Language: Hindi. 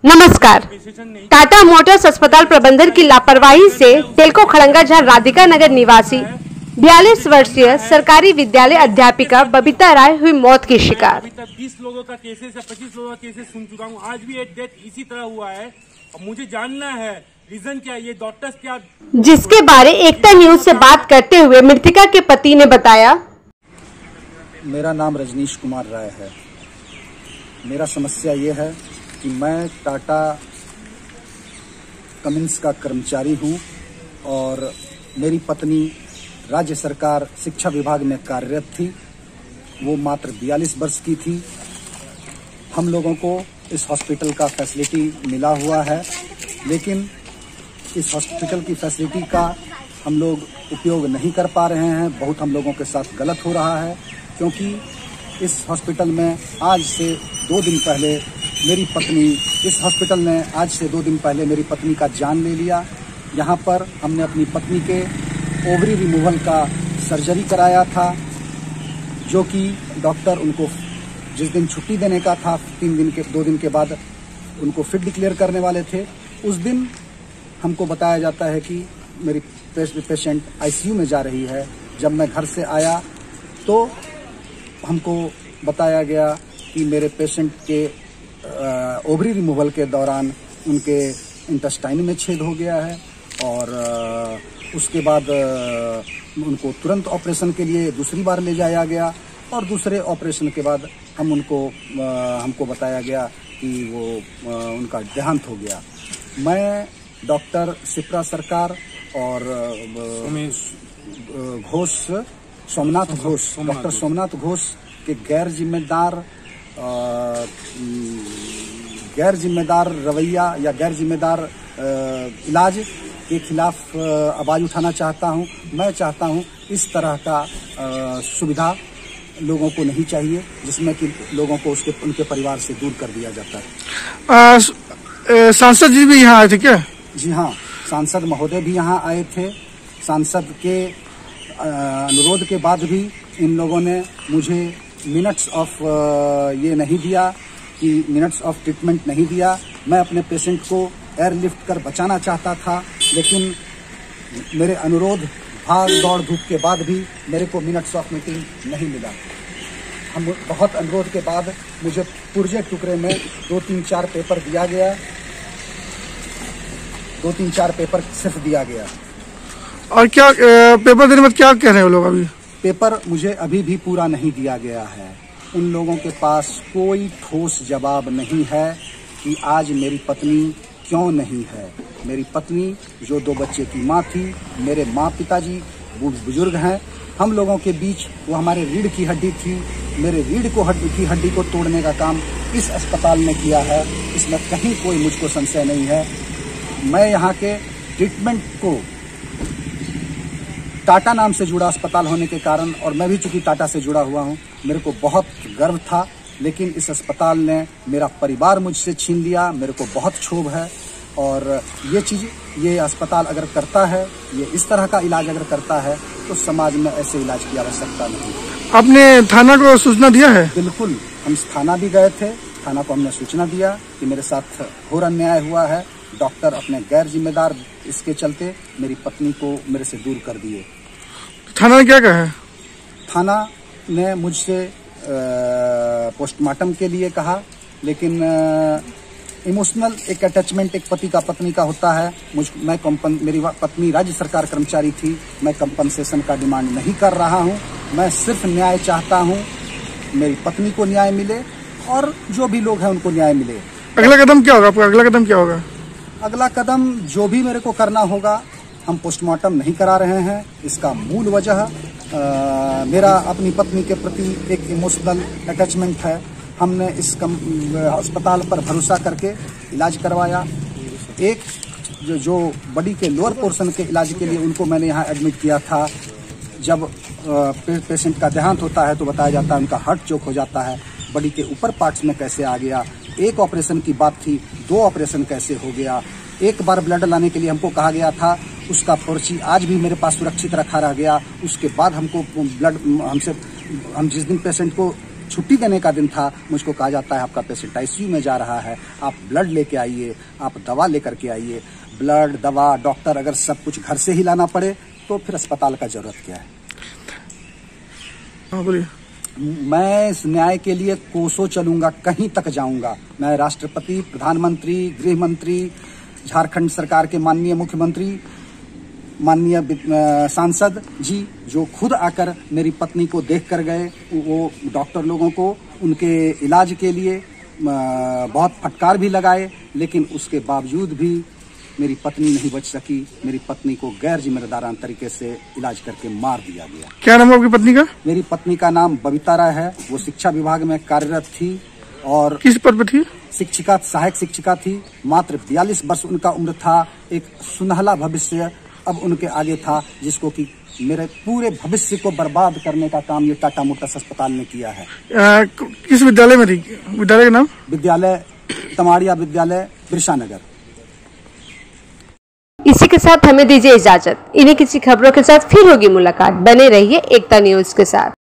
नमस्कार। टाटा मोटर्स अस्पताल प्रबंधन की लापरवाही से तेलको खड़ंगा जहां राधिका नगर निवासी 42 वर्षीय सरकारी विद्यालय अध्यापिका बबीता राय हुई मौत की शिकार। अभी तक 20 लोगों का केसेस या 25 लोगों का केसेस सुन चुका हूँ। आज भी एक डेथ इसी तरह हुआ है और मुझे जानना है रीजन क्या है, ये डॉक्टर्स क्या, जिसके बारे एकता न्यूज से बात करते हुए मृतका के पति ने बताया। मेरा नाम रजनीश कुमार राय है। मेरा समस्या ये है कि मैं टाटा कमिंस का कर्मचारी हूँ और मेरी पत्नी राज्य सरकार शिक्षा विभाग में कार्यरत थी। वो मात्र 42 वर्ष की थी। हम लोगों को इस हॉस्पिटल का फैसिलिटी मिला हुआ है, लेकिन इस हॉस्पिटल की फैसिलिटी का हम लोग उपयोग नहीं कर पा रहे हैं। बहुत हम लोगों के साथ गलत हो रहा है, क्योंकि इस हॉस्पिटल में आज से 2 दिन पहले मेरी पत्नी का जान ले लिया। यहाँ पर हमने अपनी पत्नी के ओवरी रिमूवल का सर्जरी कराया था, जो कि डॉक्टर उनको जिस दिन छुट्टी देने का था 2 दिन के बाद उनको फिट डिक्लेयर करने वाले थे। उस दिन हमको बताया जाता है कि मेरी पेशेंट आईसीयू में जा रही है। जब मैं घर से आया तो हमको बताया गया कि मेरे पेशेंट के ओवरी रिमूवल के दौरान उनके इंटेस्टाइन में छेद हो गया है और उसके बाद उनको तुरंत ऑपरेशन के लिए दूसरी बार ले जाया गया और दूसरे ऑपरेशन के बाद हमको बताया गया कि वो उनका देहांत हो गया। मैं डॉक्टर शिप्रा सरकार और डॉक्टर सोमनाथ घोष के गैर जिम्मेदार रवैया या गैर जिम्मेदार इलाज के खिलाफ आवाज उठाना चाहता हूं। मैं चाहता हूं इस तरह का सुविधा लोगों को नहीं चाहिए, जिसमें कि लोगों को उनके परिवार से दूर कर दिया जाता है। सांसद जी भी यहाँ आए थे क्या? जी हाँ, सांसद महोदय भी यहाँ आए थे। सांसद के अनुरोध के बाद भी इन लोगों ने मुझे मिनट्स ऑफ ट्रीटमेंट नहीं दिया। मैं अपने पेशेंट को एयरलिफ्ट कर बचाना चाहता था, लेकिन मेरे अनुरोध भाग दौड़ धूप के बाद भी मेरे को मिनट्स ऑफ मीटिंग नहीं मिला। हम बहुत अनुरोध के बाद मुझे पुर्जे टुकड़े में 2-3-4 पेपर दिया गया। 2-3-4 पेपर सिर्फ दिया गया। और क्या पेपर देने में क्या कह रहे हैं वो लोग? अभी पेपर मुझे अभी भी पूरा नहीं दिया गया है। उन लोगों के पास कोई ठोस जवाब नहीं है कि आज मेरी पत्नी क्यों नहीं है। मेरी पत्नी जो 2 बच्चे की माँ थी, मेरे माँ पिताजी बुजुर्ग हैं। हम लोगों के बीच वो हमारे रीढ़ की हड्डी थी। मेरे रीढ़ की हड्डी को तोड़ने का काम इस अस्पताल ने किया है। इसमें कहीं कोई मुझको संशय नहीं है। मैं यहाँ के ट्रीटमेंट को टाटा नाम से जुड़ा अस्पताल होने के कारण, और मैं भी चूंकि टाटा से जुड़ा हुआ हूँ, मेरे को बहुत गर्व था, लेकिन इस अस्पताल ने मेरा परिवार मुझसे छीन लिया। मेरे को बहुत क्षोभ है। और ये अस्पताल अगर करता है, ये इस तरह का इलाज अगर करता है, तो समाज में ऐसे इलाज की आवश्यकता नहीं। आपने थाना को सूचना दिया है? बिल्कुल, हम थाना भी गए थे। थाना को हमने सूचना दिया कि मेरे साथ घोर अन्याय हुआ है। डॉक्टर अपने गैर जिम्मेदार इसके चलते मेरी पत्नी को मेरे से दूर कर दिए। थाना ने क्या कहा? मैं ने मुझसे पोस्टमार्टम के लिए कहा, लेकिन इमोशनल एक अटैचमेंट एक पति का पत्नी का होता है। मेरी पत्नी राज्य सरकार कर्मचारी थी। मैं कंपनसेशन का डिमांड नहीं कर रहा हूं। मैं सिर्फ न्याय चाहता हूं। मेरी पत्नी को न्याय मिले और जो भी लोग हैं उनको न्याय मिले। अगला कदम क्या होगा आपका? अगला कदम जो भी मेरे को करना होगा। हम पोस्टमार्टम नहीं करा रहे हैं। इसका मूल वजह मेरा अपनी पत्नी के प्रति एक इमोशनल अटैचमेंट है। हमने इस अस्पताल पर भरोसा करके इलाज करवाया। एक जो बॉडी के लोअर पोर्शन के इलाज के लिए उनको मैंने यहाँ एडमिट किया था। जब पेशेंट का देहांत होता है तो बताया जाता है उनका हार्ट चोक हो जाता है। बॉडी के ऊपर पार्ट्स में कैसे आ गया? एक ऑपरेशन की बात थी, 2 ऑपरेशन कैसे हो गया? एक बार ब्लड लाने के लिए हमको कहा गया था, उसका पर्ची आज भी मेरे पास सुरक्षित रखा रह गया। उसके बाद हमको ब्लड हम जिस दिन पेशेंट को छुट्टी देने का दिन था, मुझको कहा जाता है आपका पेशेंट आईसीयू में जा रहा है, आप ब्लड लेके आइए, आप दवा लेकर के आइए। ब्लड, दवा, डॉक्टर अगर सब कुछ घर से ही लाना पड़े तो फिर अस्पताल का जरूरत क्या है? हाँ, बोलिए। मैं इस न्याय के लिए कोसों चलूंगा, कहीं तक जाऊंगा। मैं राष्ट्रपति, प्रधानमंत्री, गृह मंत्री, झारखंड सरकार के माननीय मुख्यमंत्री, माननीय सांसद जी जो खुद आकर मेरी पत्नी को देख कर गए, वो डॉक्टर लोगों को उनके इलाज के लिए बहुत फटकार भी लगाए, लेकिन उसके बावजूद भी मेरी पत्नी नहीं बच सकी। मेरी पत्नी को गैर जिम्मेदाराना तरीके से इलाज करके मार दिया गया। क्या नाम है आपकी पत्नी का? मेरी पत्नी का नाम बबीता राय है। वो शिक्षा विभाग में कार्यरत थी और किस पद पर थी? शिक्षिका, सहायक शिक्षिका थी। मात्र 42 वर्ष उनका उम्र था। एक सुनहला भविष्य अब उनके आगे था, जिसको कि मेरे पूरे भविष्य को बर्बाद करने का काम ये टाटा मोटर्स अस्पताल ने किया है। किस विद्यालय में थी? विद्यालय का नाम? विद्यालय तमाड़िया विद्यालय, बिरसा नगर। इसी के साथ हमें दीजिए इजाजत। इन्हीं किसी खबरों के साथ फिर होगी मुलाकात। बने रहिए एकता न्यूज के साथ।